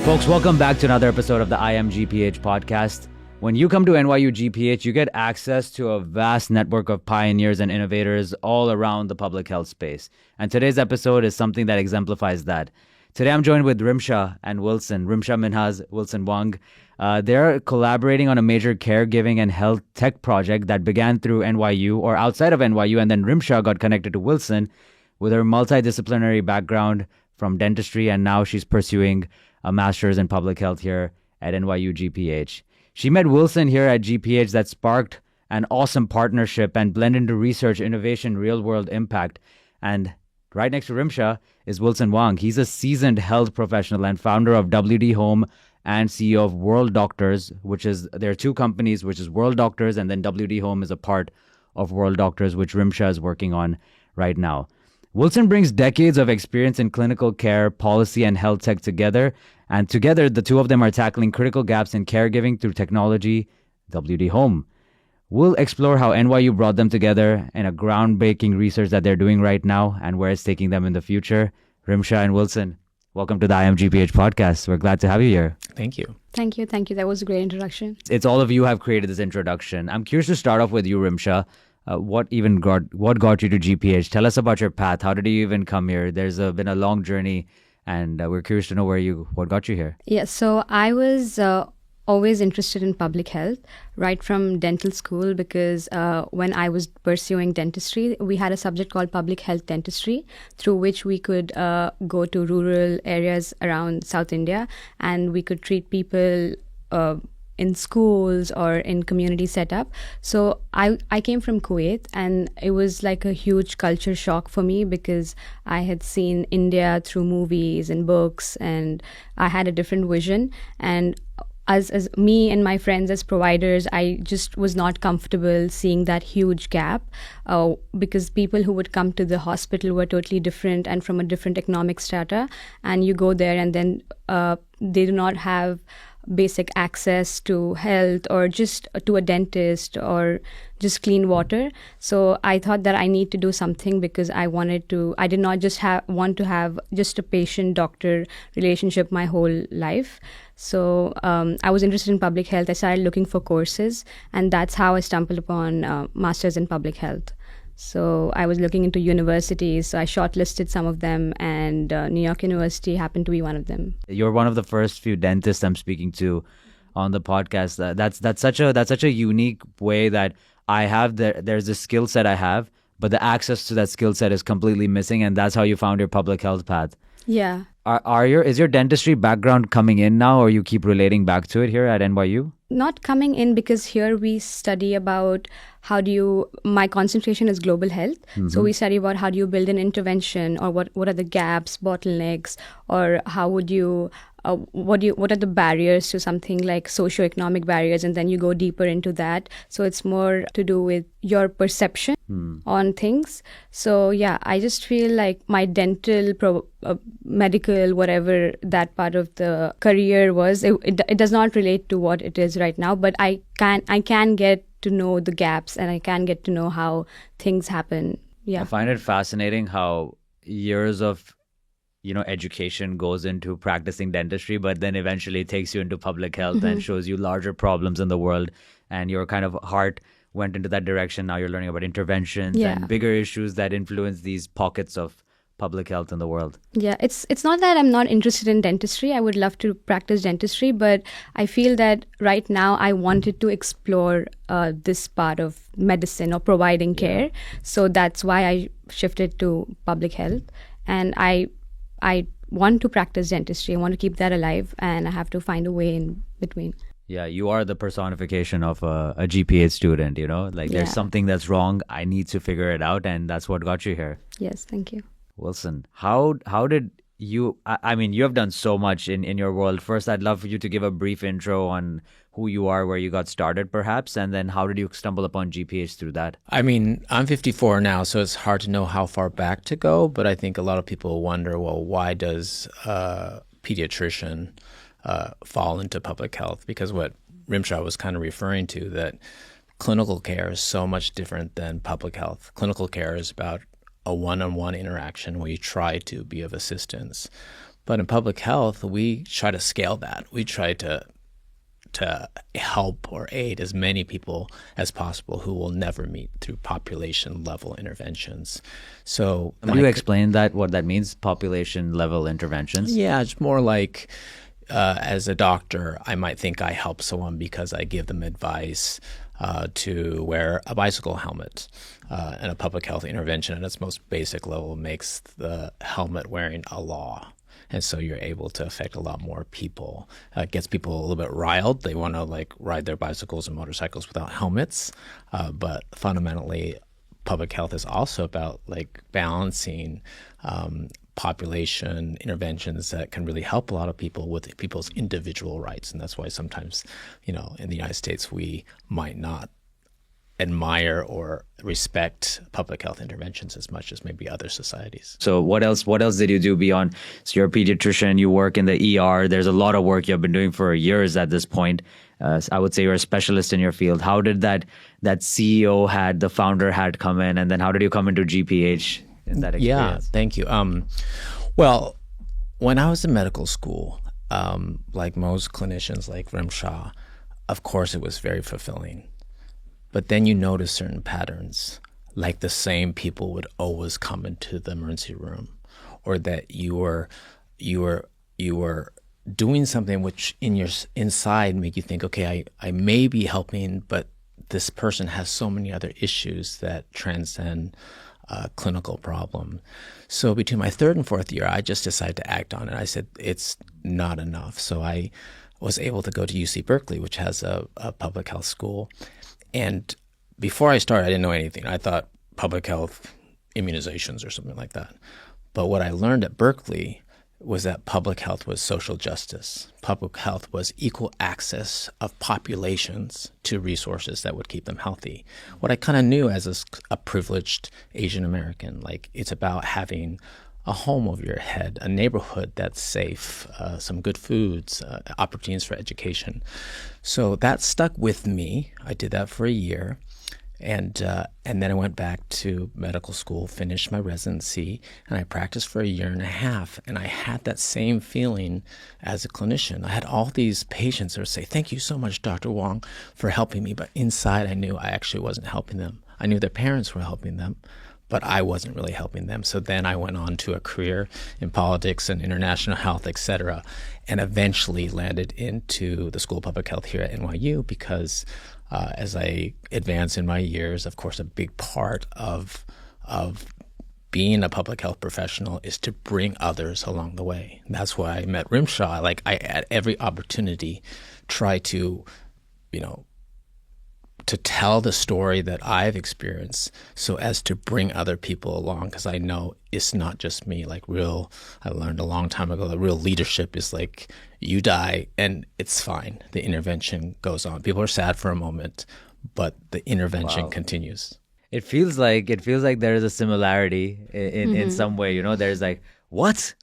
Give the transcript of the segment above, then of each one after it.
Folks, welcome back to another episode of the AM GPH podcast. When you come to NYU GPH, you get access to a vast network of pioneers and innovators all around the public health space. And today's episode is something that exemplifies that. Today, I'm joined with Rimsha and Wilson. Rimsha, Minhaz, Wilson, Wang. They're collaborating on a major caregiving and health tech project that began through NYU or outside of NYU. And then Rimsha got connected to Wilson with her multidisciplinary background from dentistry. And now she's pursuing a master's in public health here at NYU GPH. She met Wilson here at GPH that sparked an awesome partnership and blended into research, innovation, real-world impact. And right next to Rimsha is Wilson Wang. He's a seasoned health professional and founder of WD Home and CEO of World Doctors, there are two companies, which is World Doctors, and then WD Home is a part of World Doctors, which Rimsha is working on right now. Wilson brings decades of experience in clinical care, policy, and health tech together. And together, the two of them are tackling critical gaps in caregiving through technology, WD Home. We'll explore how NYU brought them together in a groundbreaking research that they're doing right now and where it's taking them in the future. Rimsha and Wilson, welcome to the AM GPH podcast. We're glad to have you here. Thank you. Thank you. That was a great introduction. It's all of you have created this introduction. I'm curious to start off with you, Rimsha. What got you to GPH? Tell us about your path. How did you even come here? There's been a long journey, and we're curious to know what got you here. Yeah, so I was always interested in public health right from dental school because when I was pursuing dentistry, we had a subject called public health dentistry through which we could go to rural areas around South India and we could treat people in schools or in community setup. So I came from Kuwait and it was like a huge culture shock for me because I had seen India through movies and books and I had a different vision. And as me and my friends as providers, I just was not comfortable seeing that huge gap because people who would come to the hospital were totally different and from a different economic strata. And you go there and then they do not have basic access to health or just to a dentist or just clean water. So I thought that I need to do something because I did not just want to have just a patient-doctor relationship my whole life. So I was interested in public health. I started looking for courses and that's how I stumbled upon Masters in Public Health. So I was looking into universities. So I shortlisted some of them and New York University happened to be one of them. You're one of the first few dentists I'm speaking to on the podcast. That's such a unique way that I have. There's a skill set I have, but the access to that skill set is completely missing. And that's how you found your public health path. Yeah. Is your dentistry background coming in now or you keep relating back to it here at NYU? Not coming in because here we study about my concentration is global health. Mm-hmm. So we study about how do you build an intervention or what are the gaps, bottlenecks, or how would you, what are the barriers to something like socioeconomic barriers, and then you go deeper into that. So it's more to do with your perception on things. So yeah, I just feel like my dental, medical, whatever that part of the career was, it does not relate to what it is right now, but I can get to know the gaps and I can get to know how things happen. Yeah. I find it fascinating how years of education goes into practicing dentistry, but then eventually it takes you into public health and shows you larger problems in the world, and your kind of heart went into that direction. Now you're learning about interventions and bigger issues that influence these pockets of public health in the world. Yeah, it's not that I'm not interested in dentistry. I would love to practice dentistry, but I feel that right now I wanted to explore this part of medicine or providing care. So that's why I shifted to public health, and I want to practice dentistry. I want to keep that alive, and I have to find a way in between. Yeah, you are the personification of a GPA student, there's something that's wrong. I need to figure it out, and that's what got you here. Yes, thank you. Wilson, how did you, you have done so much in your world. First, I'd love for you to give a brief intro on who you are, where you got started perhaps, and then how did you stumble upon GPH through that? I'm 54 now, so it's hard to know how far back to go, but I think a lot of people wonder, well, why does a pediatrician fall into public health? Because what Rimsha was kind of referring to, that clinical care is so much different than public health. Clinical care is about a one-on-one interaction where you try to be of assistance. But in public health, we try to scale that. We try to help or aid as many people as possible who will never meet through population level interventions. So Can you explain that, what that means, population level interventions? Yeah, it's more like as a doctor, I might think I help someone because I give them advice to wear a bicycle helmet. And a public health intervention at its most basic level makes the helmet wearing a law. And so you're able to affect a lot more people. It gets people a little bit riled. They want to like ride their bicycles and motorcycles without helmets. But fundamentally, public health is also about like balancing population interventions that can really help a lot of people with people's individual rights. And that's why sometimes, in the United States, we might not admire or respect public health interventions as much as maybe other societies. So what else did you do beyond, so you're a pediatrician, you work in the ER, there's a lot of work you've been doing for years at this point. I would say you're a specialist in your field. How did that CEO the founder had come in, and then how did you come into GPH in that experience? Yeah, thank you. Well, when I was in medical school, like most clinicians like Rimsha, of course it was very fulfilling. But then you notice certain patterns, like the same people would always come into the emergency room, or that you were doing something which in your inside make you think, okay, I may be helping, but this person has so many other issues that transcend a clinical problem. So between my third and fourth year, I just decided to act on it. I said, it's not enough. So I was able to go to UC Berkeley, which has a public health school. And before I started, I didn't know anything. I thought public health, immunizations or something like that. But what I learned at Berkeley was that public health was social justice. Public health was equal access of populations to resources that would keep them healthy. What I kind of knew as a privileged Asian American, like it's about having a home over your head, a neighborhood that's safe, some good foods, opportunities for education. So that stuck with me. I did that for a year. And then I went back to medical school, finished my residency, and I practiced for a year and a half. And I had that same feeling as a clinician. I had all these patients that would say, "Thank you so much, Dr. Wang, for helping me." But inside, I knew I actually wasn't helping them. I knew their parents were helping them, but I wasn't really helping them. So then I went on to a career in politics and international health, et cetera, and eventually landed into the School of Public Health here at NYU because as I advance in my years, of course, a big part of being a public health professional is to bring others along the way. And that's why I met Rimsha. Like I, at every opportunity, try to, to tell the story that I've experienced so as to bring other people along, because I know it's not just me. I learned a long time ago that real leadership is like you die and it's fine. The intervention goes on. People are sad for a moment, but the intervention continues. It feels like there is a similarity in some way. There's like, what?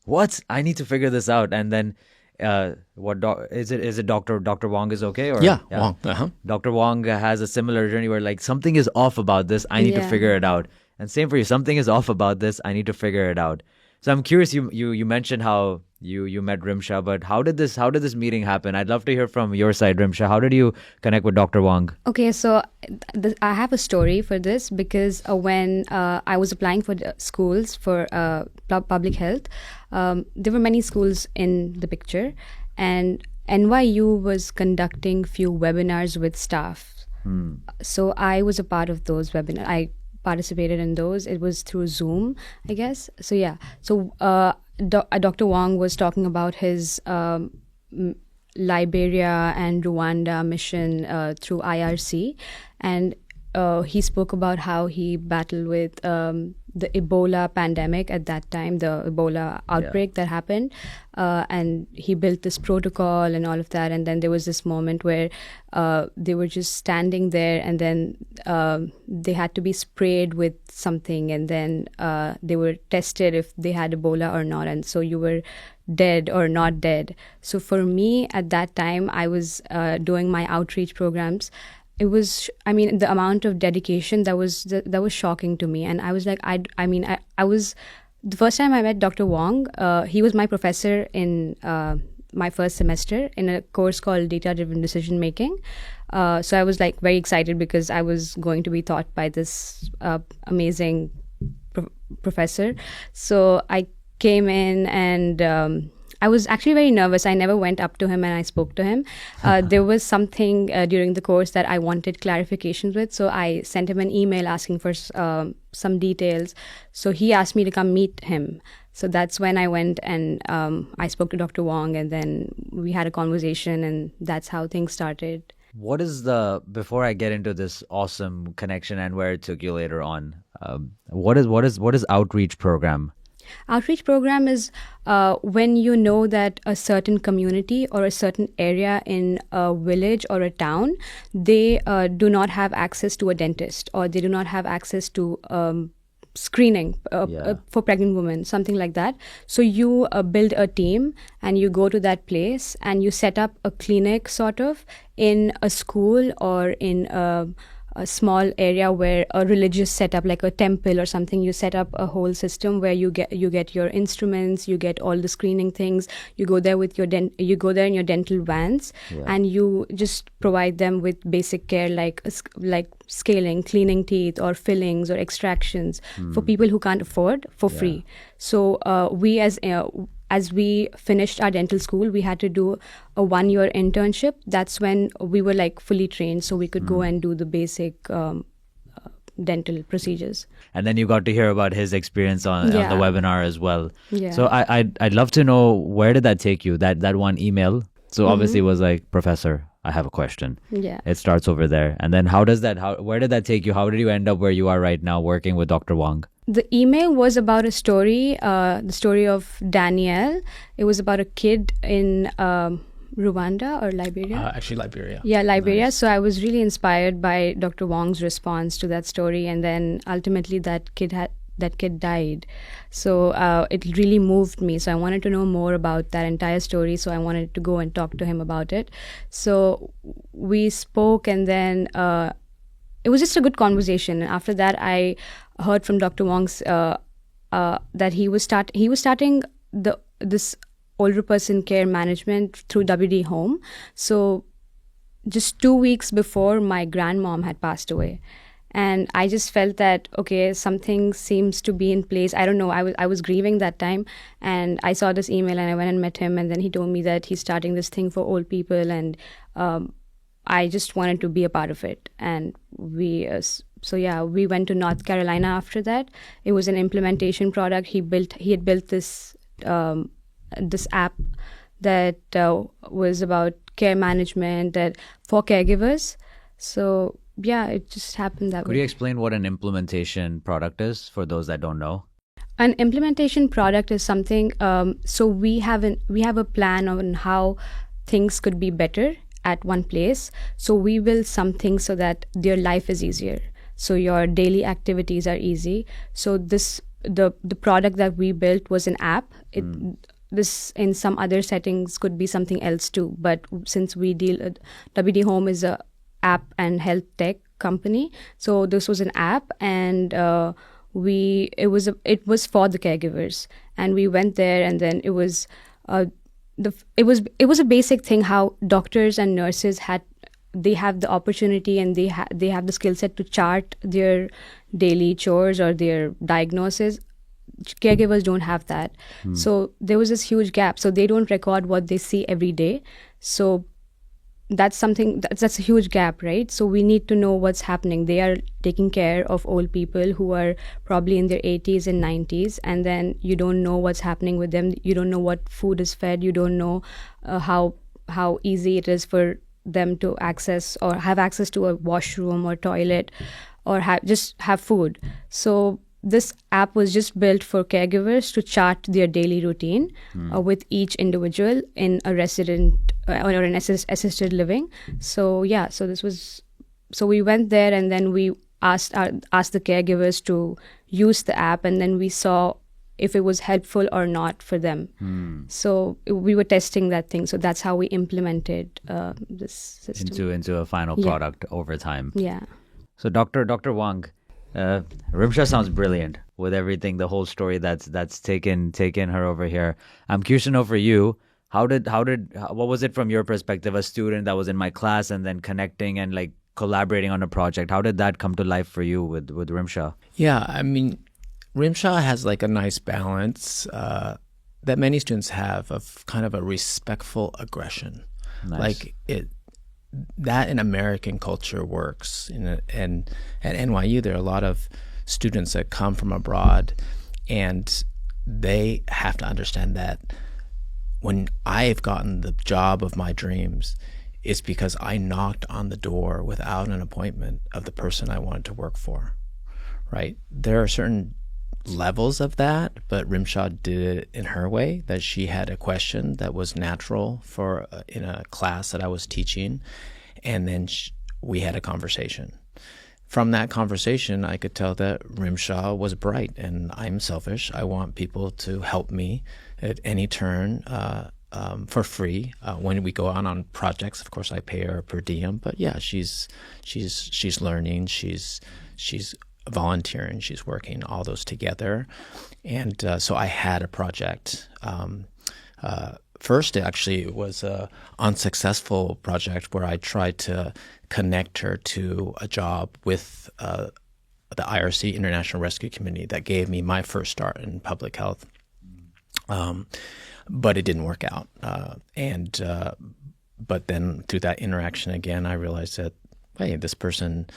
I need to figure this out, and then is it Dr. Wang is okay? Or yeah. Wang. Dr. Wang has a similar journey where like something is off about this. I need to figure it out. And same for you. Something is off about this. I need to figure it out. So I'm curious. You mentioned how you met Rimsha, but how did this meeting happen? I'd love to hear from your side, Rimsha. How did you connect with Dr. Wang? Okay, so I have a story for this because when I was applying for the schools for public health, there were many schools in the picture, and NYU was conducting few webinars with staff. So I was a part of those webinars. I participated in those. It was through Zoom, I guess. So yeah. So Dr. Wang was talking about his Liberia and Rwanda mission through IRC, and he spoke about how he battled with the Ebola pandemic at that time, the Ebola outbreak that happened, and he built this protocol and all of that. And then there was this moment where they were just standing there, and then they had to be sprayed with something, and then they were tested if they had Ebola or not, and so you were dead or not dead. So for me at that time, I was doing my outreach programs. It was, the amount of dedication that was shocking to me, and I was like, I was The first time I met Dr. Wang, he was my professor in my first semester in a course called Data-Driven Decision Making. So I was like very excited because I was going to be taught by this amazing professor. So I came in and I was actually very nervous. I never went up to him and I spoke to him. There was something during the course that I wanted clarifications with. So I sent him an email asking for some details. So he asked me to come meet him. So that's when I went and I spoke to Dr. Wang, and then we had a conversation, and that's how things started. What is before I get into this awesome connection and where it took you later on, what is outreach program? Outreach program is when you know that a certain community or a certain area in a village or a town, they do not have access to a dentist, or they do not have access to screening for pregnant women, something like that. So you build a team and you go to that place and you set up a clinic sort of in a school or in a small area where a religious setup, like a temple or something. You set up a whole system where you get your instruments, you get all the screening things. You go there with your you go there in your dental vans, and you just provide them with basic care like scaling, cleaning teeth, or fillings or extractions for people who can't afford for free. So we as we finished our dental school, we had to do a 1-year internship. That's when we were like fully trained, so we could go and do the basic dental procedures. And then you got to hear about his experience on the webinar as well. Yeah. So I'd love to know, where did that take you? That one email. So obviously it was like, Professor, I have a question. Yeah. It starts over there. And then where did that take you? How did you end up where you are right now working with Dr. Wang? The email was about a story, the story of Danielle. It was about a kid in Rwanda or Liberia? Actually, Liberia. Yeah, Liberia. Nice. So I was really inspired by Dr. Wang's response to that story, and then ultimately that kid died. So it really moved me. So I wanted to know more about that entire story. So I wanted to go and talk to him about it. So we spoke, and then it was just a good conversation. And after that, I heard from Dr. Wang's that he was starting this older person care management through WD Home. So just 2 weeks before, my grandmom had passed away. And I just felt that, okay, something seems to be in place. I don't know. I was grieving that time, and I saw this email, and I went and met him, and then he told me that he's starting this thing for old people, and I just wanted to be a part of it. And we went to North Carolina after that. It was an implementation product. He had built this this app that was about care management for caregivers. So yeah, it just happened that way. Could you explain what an implementation product is for those that don't know? An implementation product is something. So we have a plan on how things could be better at one place. So we build something so that their life is easier. So your daily activities are easy. So the product that we built was an app. This in some other settings could be something else too. But since we deal, WD Home is a app and health tech company. So this was an app, and it was for the caregivers. And we went there, and then it was it was a basic thing how doctors and nurses have the opportunity, and they have the skill set to chart their daily chores or their diagnosis. Caregivers don't have that. So there was this huge gap. So they don't record what they see every day. So that's a huge gap, right? So we need to know what's happening. They are taking care of old people who are probably in their 80s and 90s, and then you don't know what's happening with them. You don't know what food is fed. You don't know how easy it is for them to access or have access to a washroom or toilet, or have food. So this app was just built for caregivers to chart their daily routine with each individual in a resident or an assisted living. So yeah, so we went there, and then we asked the caregivers to use the app, and then we saw if it was helpful or not for them. So we were testing that thing. So that's how we implemented this system into a final product over time. Yeah. So Dr. Wang, Rimsha sounds brilliant with everything, the whole story that's taken her over here. I'm curious to know for you, what was it from your perspective, a student that was in my class and then connecting and like collaborating on a project? How did that come to life for you with Rimsha? Yeah, I mean, Rimsha has like a nice balance that many students have of kind of a respectful aggression. Nice. Like that in American culture works. And at NYU, there are a lot of students that come from abroad, and they have to understand that when I've gotten the job of my dreams, it's because I knocked on the door without an appointment of the person I wanted to work for, right? There are certain levels of that, but Rimsha did it in her way, that she had a question that was natural for in a class that I was teaching, and then we had a conversation. From that conversation, I could tell that Rimsha was bright, and I'm selfish. I want people to help me at any turn for free. When we go on projects, of course, I pay her per diem. But yeah, she's learning. She's volunteering. She's working all those together, and so I had a project. First, actually, it was an unsuccessful project where I tried to connect her to a job with the IRC, International Rescue Committee, that gave me my first start in public health. But it didn't work out. But then through that interaction again, I realized that, hey, this person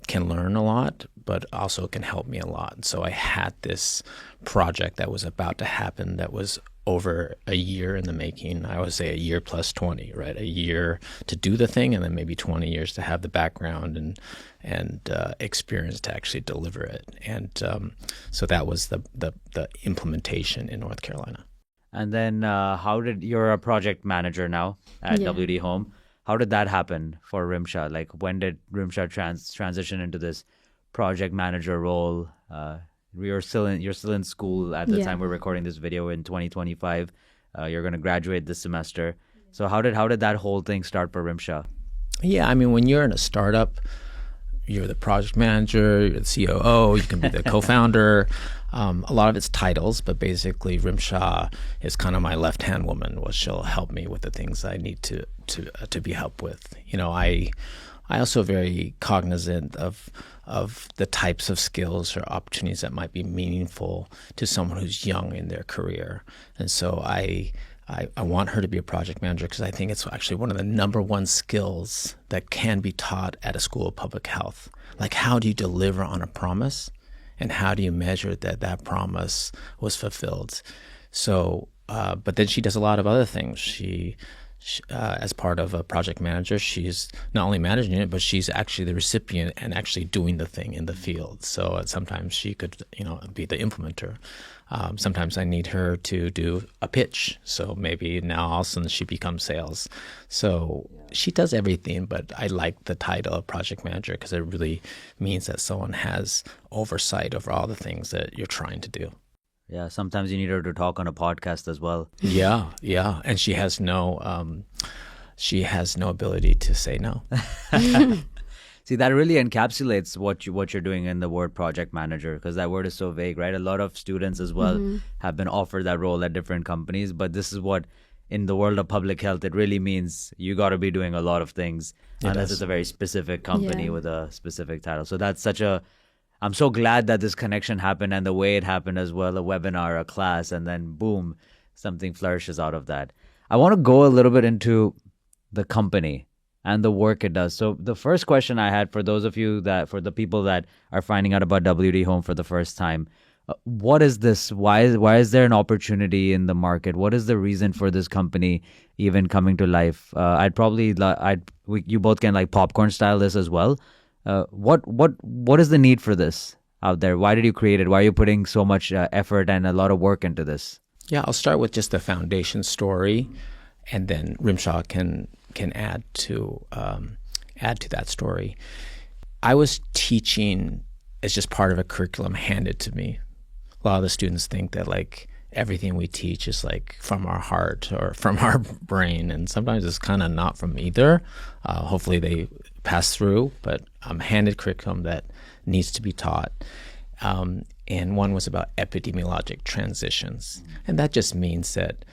can learn a lot, but also can help me a lot. So I had this project that was about to happen that was over a year in the making. I would say a year plus 20, right? A year to do the thing, and then maybe 20 years to have the background and experience to actually deliver it. And so that was the implementation in North Carolina. And then you're a project manager now at WD Home. How did that happen for Rimsha? Like, when did Rimsha transition into this project manager role? You're still in school at the time we're recording this video in 2025. You're going to graduate this semester. So how did that whole thing start for Rimsha? Yeah, I mean, when you're in a startup, you're the project manager, you're the COO, you can be the co-founder. A lot of it's titles, but basically Rimsha is kind of my left-hand woman, where she'll help me with the things I need to be helped with. You know, I also very cognizant of the types of skills or opportunities that might be meaningful to someone who's young in their career. And so I want her to be a project manager because I think it's actually one of the number one skills that can be taught at a school of public health. Like, how do you deliver on a promise, and how do you measure that promise was fulfilled? So, but then she does a lot of other things. She as part of a project manager, she's not only managing it, but she's actually the recipient and actually doing the thing in the field. So sometimes she could, be the implementer. Sometimes I need her to do a pitch. So maybe now all of a sudden she becomes sales. So she does everything, but I like the title of project manager because it really means that someone has oversight over all the things that you're trying to do. Yeah, sometimes you need her to talk on a podcast as well. Yeah, and she has no ability to say no. See, that really encapsulates what you're doing in the word project manager, because that word is so vague, right? A lot of students as well have been offered that role at different companies, but this is what, in the world of public health, it really means you got to be doing a lot of things, unless it's a very specific company with a specific title. So that's I'm so glad that this connection happened, and the way it happened as well, a webinar, a class, and then boom, something flourishes out of that. I want to go a little bit into the company and the work it does. So the first question I had for those of you for the people that are finding out about WD Home for the first time, what is this? Why is there an opportunity in the market? What is the reason for this company even coming to life? You both can like popcorn style this as well. What is the need for this out there? Why did you create it? Why are you putting so much effort and a lot of work into this? Yeah, I'll start with just the foundation story, and then Rimsha can add to that story. I was teaching as just part of a curriculum handed to me. A lot of the students think that like everything we teach is like from our heart or from our brain, and sometimes it's kind of not from either. Hopefully they pass through, but I'm handed curriculum that needs to be taught. And one was about epidemiologic transitions. And that just means that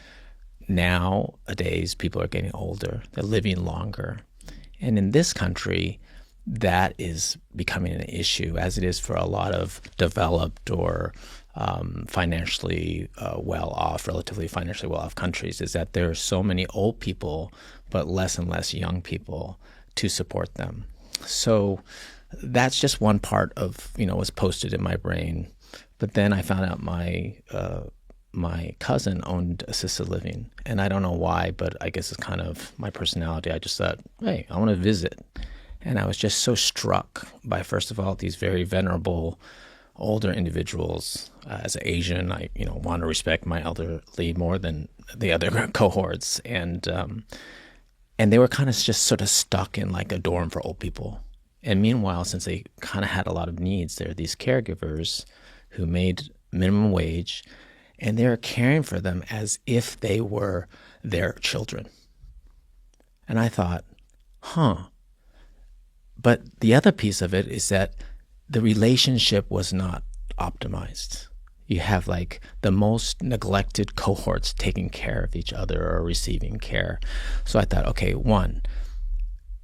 nowadays people are getting older, they're living longer. And in this country, that is becoming an issue, as it is for a lot of developed or financially well-off, relatively financially well-off countries, is that there are so many old people, but less and less young people to support them. So that's just one part of, was posted in my brain. But then I found out my cousin owned assisted living, and I don't know why, but I guess it's kind of my personality. I just thought, hey, I want to visit. And I was just so struck by, first of all, these very venerable older individuals. As an Asian, I want to respect my elderly more than the other cohorts, and they were kind of just sort of stuck in like a dorm for old people. And meanwhile, since they kind of had a lot of needs, there are these caregivers who made minimum wage, and they're caring for them as if they were their children. And I thought, But the other piece of it is that the relationship was not optimized. You have like the most neglected cohorts taking care of each other or receiving care. So I thought, okay, one,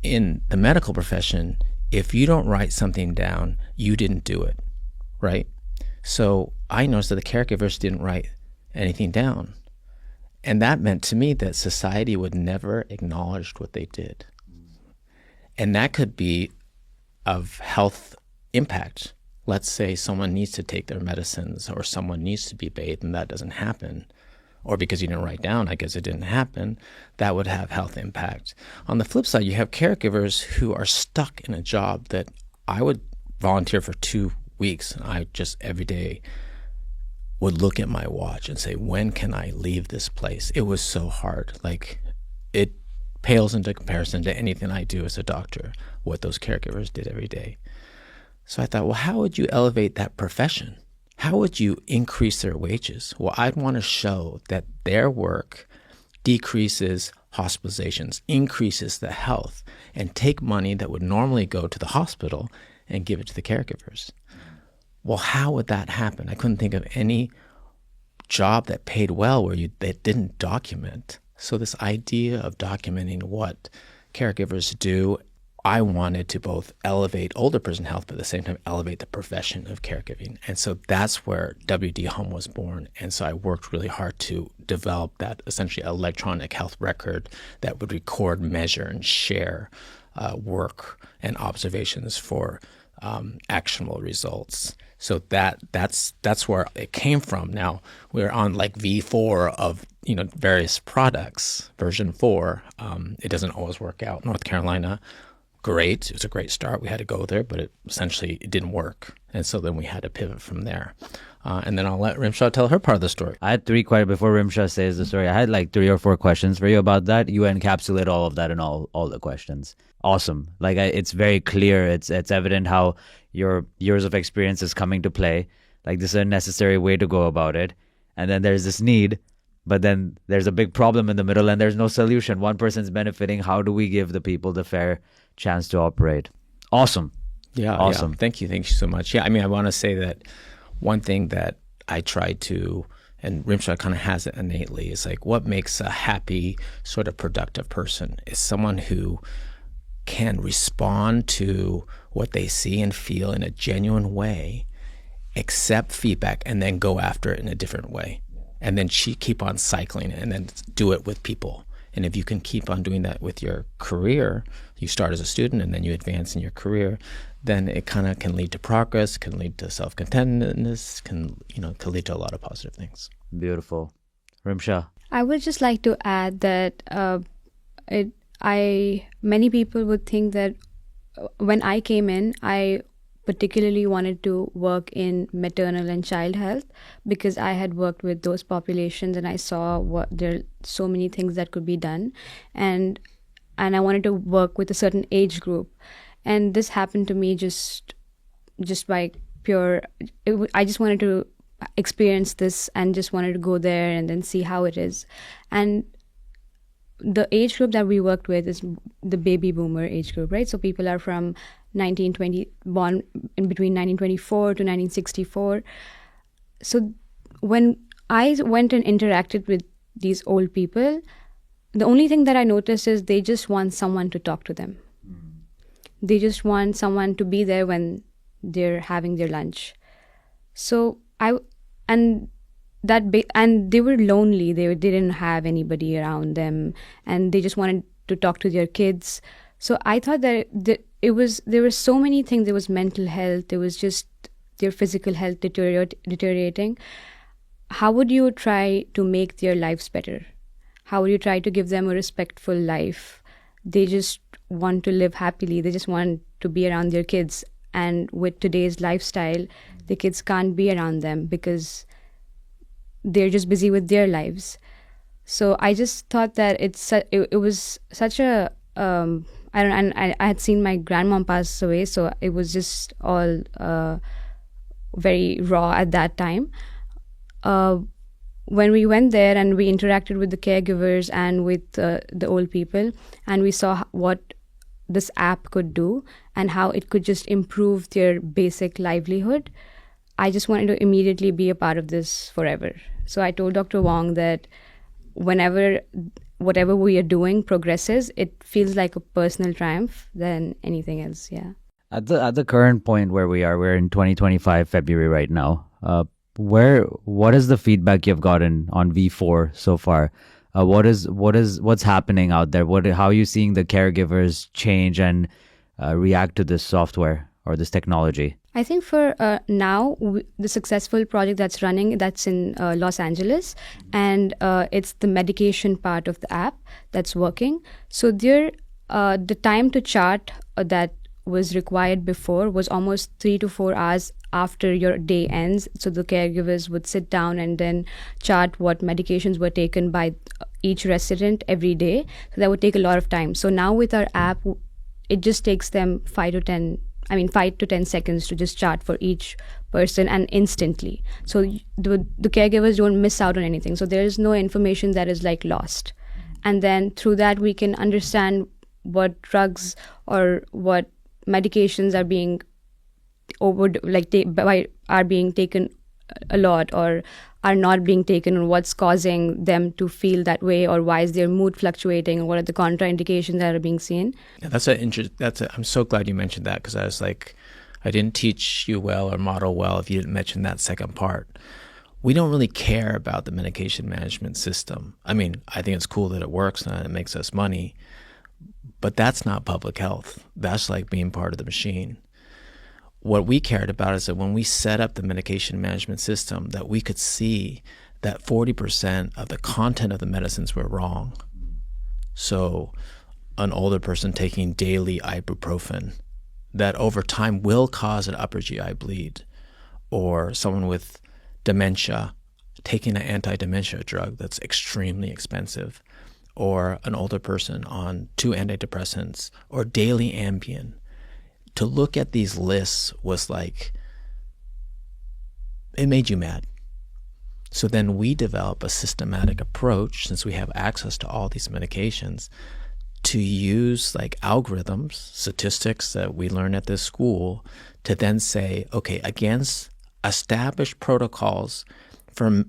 in the medical profession, if you don't write something down, you didn't do it, right? So I noticed that the caregivers didn't write anything down. And that meant to me that society would never acknowledge what they did. And that could be of health impact. Let's say someone needs to take their medicines, or someone needs to be bathed, and that doesn't happen. Or because you didn't write down, I guess it didn't happen, that would have health impact. On the flip side, you have caregivers who are stuck in a job that I would volunteer for 2 weeks. And I just every day would look at my watch and say, when can I leave this place? It was so hard. Like, it pales into comparison to anything I do as a doctor, what those caregivers did every day. So I thought, well, how would you elevate that profession? How would you increase their wages? Well, I'd want to show that their work decreases hospitalizations, increases the health, and take money that would normally go to the hospital and give it to the caregivers. Well, how would that happen? I couldn't think of any job that paid well where they didn't document. So this idea of documenting what caregivers do, I wanted to both elevate older person health, but at the same time elevate the profession of caregiving. And so that's where WD Home was born. And so I worked really hard to develop that essentially electronic health record that would record, measure, and share work and observations for actionable results. So that's where it came from. Now we're on like V4 of various products, version 4. It doesn't always work out. North Carolina, great. It was a great start. We had to go there, but it didn't work. And so then we had to pivot from there. And then I'll let Rimsha tell her part of the story. I had before Rimsha says the story, I had like 3 or 4 questions for you about that. You encapsulate all of that in all the questions. Awesome. Like it's very clear. It's evident how your years of experience is coming to play. Like this is a necessary way to go about it. And then there's this need, but then there's a big problem in the middle and there's no solution. One person's benefiting. How do we give the people the fair chance to operate? Awesome. Yeah. Awesome. Yeah. Thank you so much. Yeah. I mean, I want to say that one thing that I try to, and Rimsha kind of has it innately, is like what makes a happy, sort of productive person is someone who can respond to what they see and feel in a genuine way, accept feedback, and then go after it in a different way. And then keep on cycling and then do it with people. And if you can keep on doing that with your career, you start as a student and then you advance in your career, then it kind of can lead to progress, can lead to self-contentedness, can lead to a lot of positive things. Beautiful. Rimsha. I would just like to add that many people would think that when I came in, I particularly wanted to work in maternal and child health because I had worked with those populations and I saw there are so many things that could be done, and I wanted to work with a certain age group, and this happened to me just by pure. I just wanted to experience this and just wanted to go there and then see how it is, and the age group that we worked with is the baby boomer age group, right? So people are from 1920, born in between 1924 to 1964. So when I went and interacted with these old people, the only thing that I noticed is they just want someone to talk to them. They just want someone to be there when they're having their lunch. So and they were lonely. They didn't have anybody around them, and they just wanted to talk to their kids. So I thought that there were so many things. There was mental health. There was just their physical health deteriorating. How would you try to make their lives better? How would you try to give them a respectful life? They just want to live happily. They just want to be around their kids. And with today's lifestyle, the kids can't be around them because they're just busy with their lives. So I just thought that it was such a I had seen my grandmom pass away, so it was just all very raw at that time. When we went there and we interacted with the caregivers and with the old people, and we saw what this app could do and how it could just improve their basic livelihood, I just wanted to immediately be a part of this forever. So I told Dr. Wang that whatever we are doing progresses, it feels like a personal triumph than anything else. Yeah. At the current point where we are, we're in 2025 February right now. What is the feedback you've gotten on V4 so far? What's happening out there? How are you seeing the caregivers change and react to this software or this technology? I think for now, the successful project that's running, that's in Los Angeles, and it's the medication part of the app that's working. So the time to chart that was required before was almost 3 to 4 hours after your day ends. So the caregivers would sit down and then chart what medications were taken by each resident every day. So that would take a lot of time. So now with our app, it just takes them 5 to 10 seconds to just chart for each person, and instantly. So the caregivers don't miss out on anything. So there is no information that is like lost. And then through that, we can understand what drugs or what medications are being are being taken a lot or are not being taken, and what's causing them to feel that way, or why is their mood fluctuating, and what are the contraindications that are being seen. Yeah, I'm so glad you mentioned that, because I was like, I didn't teach you well or model well if you didn't mention that second part. We don't really care about the medication management system. I mean, I think it's cool that it works and it makes us money, but that's not public health. That's like being part of the machine. What we cared about is that when we set up the medication management system, that we could see that 40% of the content of the medicines were wrong. So an older person taking daily ibuprofen, that over time will cause an upper GI bleed, or someone with dementia taking an anti-dementia drug that's extremely expensive, or an older person on 2 antidepressants, or daily Ambien. To look at these lists was like, it made you mad. So then we develop a systematic approach, since we have access to all these medications, to use like algorithms, statistics that we learn at this school, to then say, okay, against established protocols for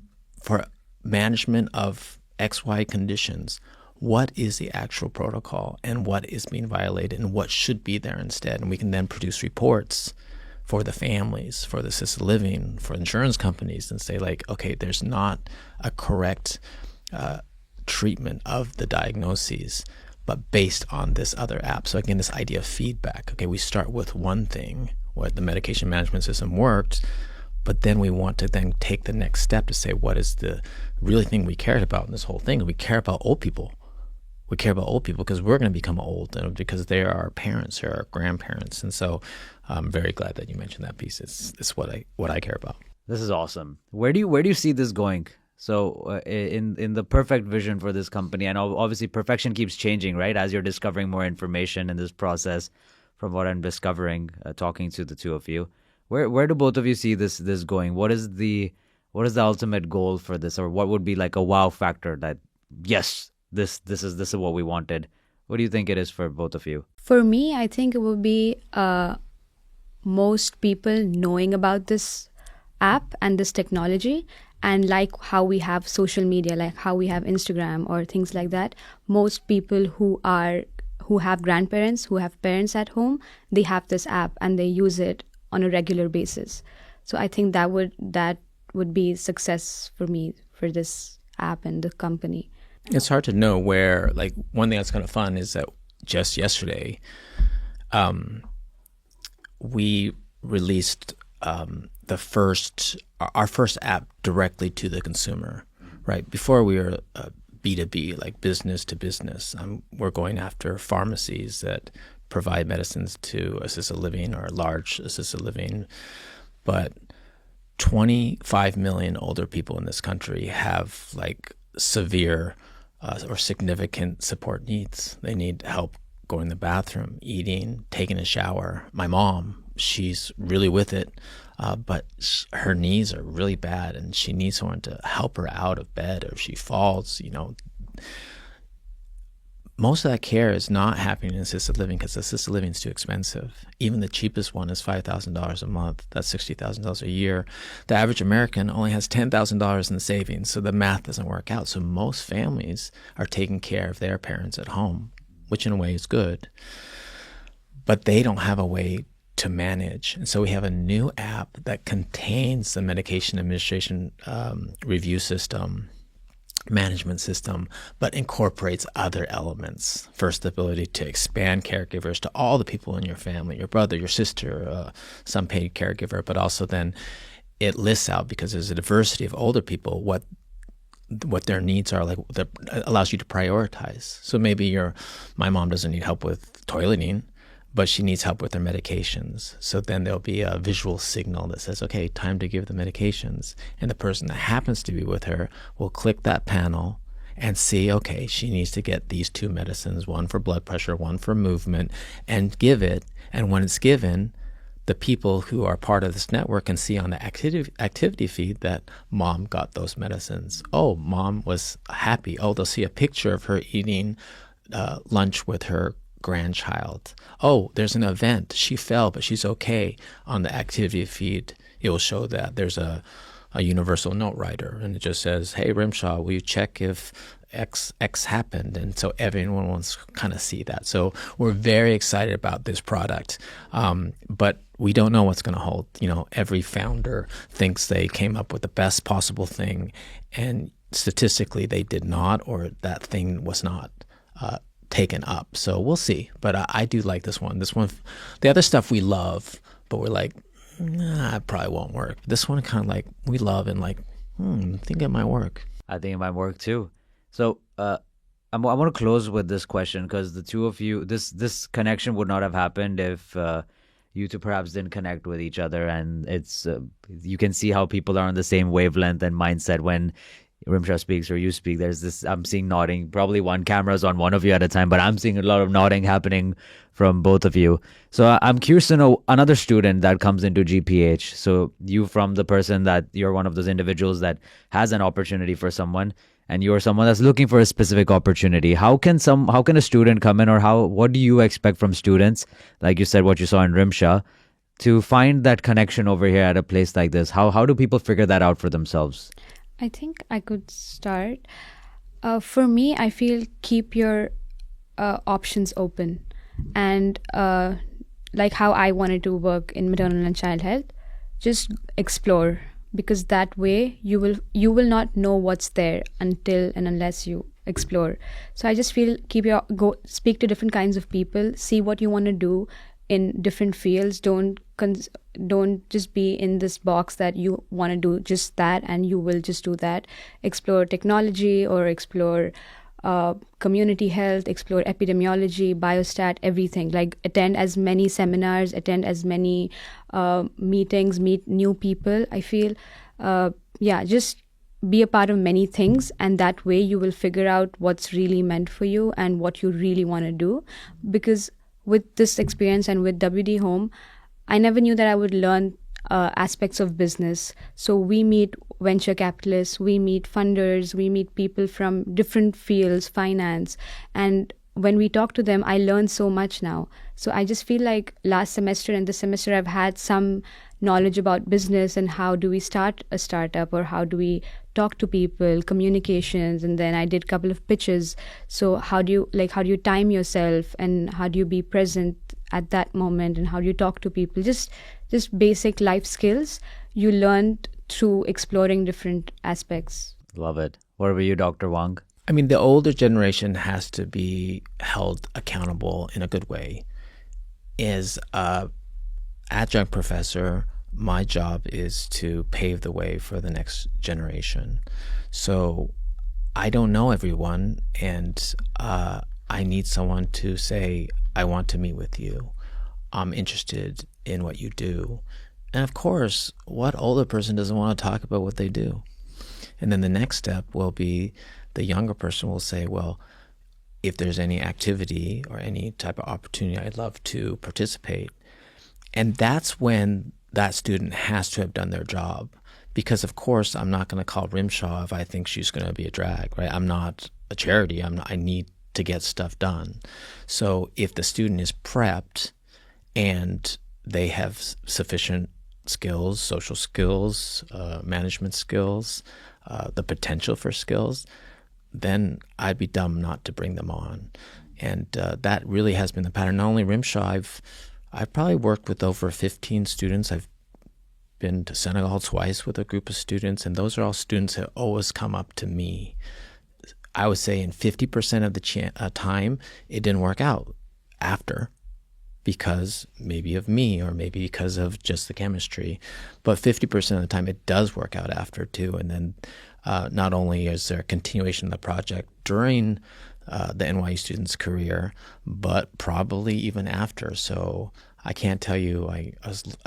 management of XY conditions, what is the actual protocol and what is being violated and what should be there instead. And we can then produce reports for the families, for the assisted living, for insurance companies, and say like, okay, there's not a correct treatment of the diagnoses, but based on this other app. So again, this idea of feedback. Okay, we start with one thing, where the medication management system worked, but then we want to then take the next step to say, what is the really thing we cared about in this whole thing? We care about old people. We care about old people because we're going to become old, and because they are our parents, they're our grandparents. And so I'm very glad that you mentioned that piece. It's what I care about. This is awesome. Where do you see this going? So in the perfect vision for this company, and obviously perfection keeps changing, right? As you're discovering more information in this process, from what I'm discovering, talking to the two of you, where do both of you see this going? What is the ultimate goal for this, or what would be like a wow factor that, yes, this is what we wanted. What do you think it is for both of you? For me, I think it would be most people knowing about this app and this technology, and like how we have social media, like how we have Instagram or things like that. Most people who have grandparents, who have parents at home, they have this app and they use it on a regular basis. So I think that would be success for me for this app and the company. It's hard to know where, like, one thing that's kind of fun is that just yesterday, we released our first app directly to the consumer, right? Before we were B2B, like business to business. We're going after pharmacies that provide medicines to assisted living or large assisted living. But 25 million older people in this country have like severe or significant support needs. They need help going to the bathroom, eating, taking a shower. My mom, she's really with it, but her knees are really bad and she needs someone to help her out of bed, or if she falls, most of that care is not happening in assisted living because assisted living is too expensive. Even the cheapest one is $5,000 a month. That's $60,000 a year. The average American only has $10,000 in savings, so the math doesn't work out. So most families are taking care of their parents at home, which in a way is good, but they don't have a way to manage. And so we have a new app that contains the medication administration review system, management system, but incorporates other elements. First, the ability to expand caregivers to all the people in your family, your brother, your sister, some paid caregiver, but also then it lists out, because there's a diversity of older people, what their needs are, like that allows you to prioritize. So maybe my mom doesn't need help with toileting, but she needs help with her medications. So then there'll be a visual signal that says, okay, time to give the medications. And the person that happens to be with her will click that panel and see, okay, she needs to get these two medicines, one for blood pressure, one for movement, and give it. And when it's given, the people who are part of this network can see on the activity feed that mom got those medicines. Oh, mom was happy. Oh, they'll see a picture of her eating lunch with her grandchild. Oh, there's an event. She fell, but she's okay. On the activity feed, it will show that there's a universal note writer, and it just says, hey, Rimsha, will you check if X happened? And so everyone wants to kind of see that. So we're very excited about this product, but we don't know what's going to hold. Every founder thinks they came up with the best possible thing, and statistically they did not, or that thing was not taken up. So we'll see. But I do like this one. The other stuff we love, but we're like, nah, it probably won't work. This one kind of like we love and like, I think it might work. I think it might work too. So I want to close with this question, because the two of you, this connection would not have happened if you two perhaps didn't connect with each other. And it's you can see how people are on the same wavelength and mindset when Rimsha speaks or you speak. There's this, I'm seeing nodding. Probably one camera's on one of you at a time, but I'm seeing a lot of nodding happening from both of you. So I'm curious to know another student that comes into GPH. So you, from the person that you're one of those individuals that has an opportunity for someone, and you're someone that's looking for a specific opportunity. How can a student come in, or what do you expect from students? Like you said, what you saw in Rimsha, to find that connection over here at a place like this. How do people figure that out for themselves? I think I could start. For me, I feel keep your options open. And like how I wanted to work in maternal and child health, just explore, because that way you will not know what's there until and unless you explore. So I just feel go speak to different kinds of people, see what you want to do in different fields. Don't just be in this box that you want to do just that and you will just do that. Explore technology, or explore community health, explore epidemiology, biostat, everything. Like attend as many seminars, attend as many meetings, meet new people. I feel just be a part of many things, and that way you will figure out what's really meant for you and what you really want to do. Because with this experience and with WD Home, I never knew that I would learn aspects of business. So we meet venture capitalists, we meet funders, we meet people from different fields, finance, and when we talk to them, I learn so much now. So I just feel like last semester and this semester, I've had some knowledge about business and how do we start a startup or how do we talk to people, communications, and then I did a couple of pitches. So how do you time yourself and how do you be present at that moment and how do you talk to people? Just basic life skills you learned through exploring different aspects. Love it. What about you, Dr. Wang? I mean, the older generation has to be held accountable in a good way. As an adjunct professor, my job is to pave the way for the next generation. So I don't know everyone, and I need someone to say, I want to meet with you. I'm interested in what you do. And of course, what older person doesn't want to talk about what they do? And then the next step will be the younger person will say, well, if there's any activity or any type of opportunity, I'd love to participate. And that's when that student has to have done their job. Because, of course, I'm not going to call Rimsha if I think she's going to be a drag, right? I'm not a charity. I need to get stuff done. So if the student is prepped and they have sufficient skills, social skills, management skills, the potential for skills, then I'd be dumb not to bring them on. And that really has been the pattern. Not only Rimsha, I've probably worked with over 15 students. I've been to Senegal twice with a group of students, and those are all students that always come up to me. I would say in 50% of the time, it didn't work out after, because maybe of me or maybe because of just the chemistry. But 50% of the time, it does work out after too. And then not only is there a continuation of the project during the NYU student's career, but probably even after. So I can't tell you, I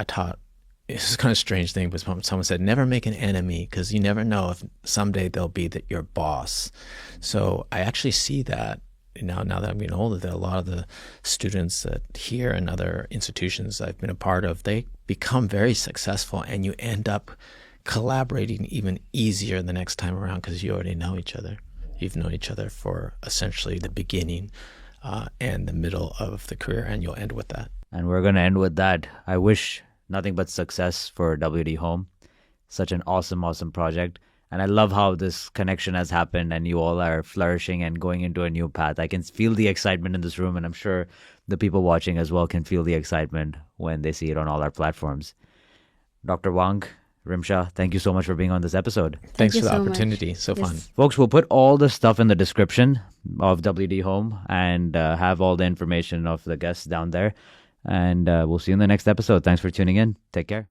taught, it's kind of a strange thing, but someone said, never make an enemy, because you never know if someday they'll be your boss. So I actually see that now that I'm getting older, that a lot of the students that here and other institutions I've been a part of, they become very successful, and you end up collaborating even easier the next time around because you already know each other. You've known each other for essentially the beginning and the middle of the career, and you'll end with that. And we're going to end with that. I wish nothing but success for WD Home. Such an awesome, awesome project. And I love how this connection has happened and you all are flourishing and going into a new path. I can feel the excitement in this room, and I'm sure the people watching as well can feel the excitement when they see it on all our platforms. Dr. Wang, Rimsha, thank you so much for being on this episode. Thanks you for the so much. opportunity. So Yes. fun. Folks, we'll put all the stuff in the description of WD Home and have all the information of the guests down there. And we'll see you in the next episode. Thanks for tuning in. Take care.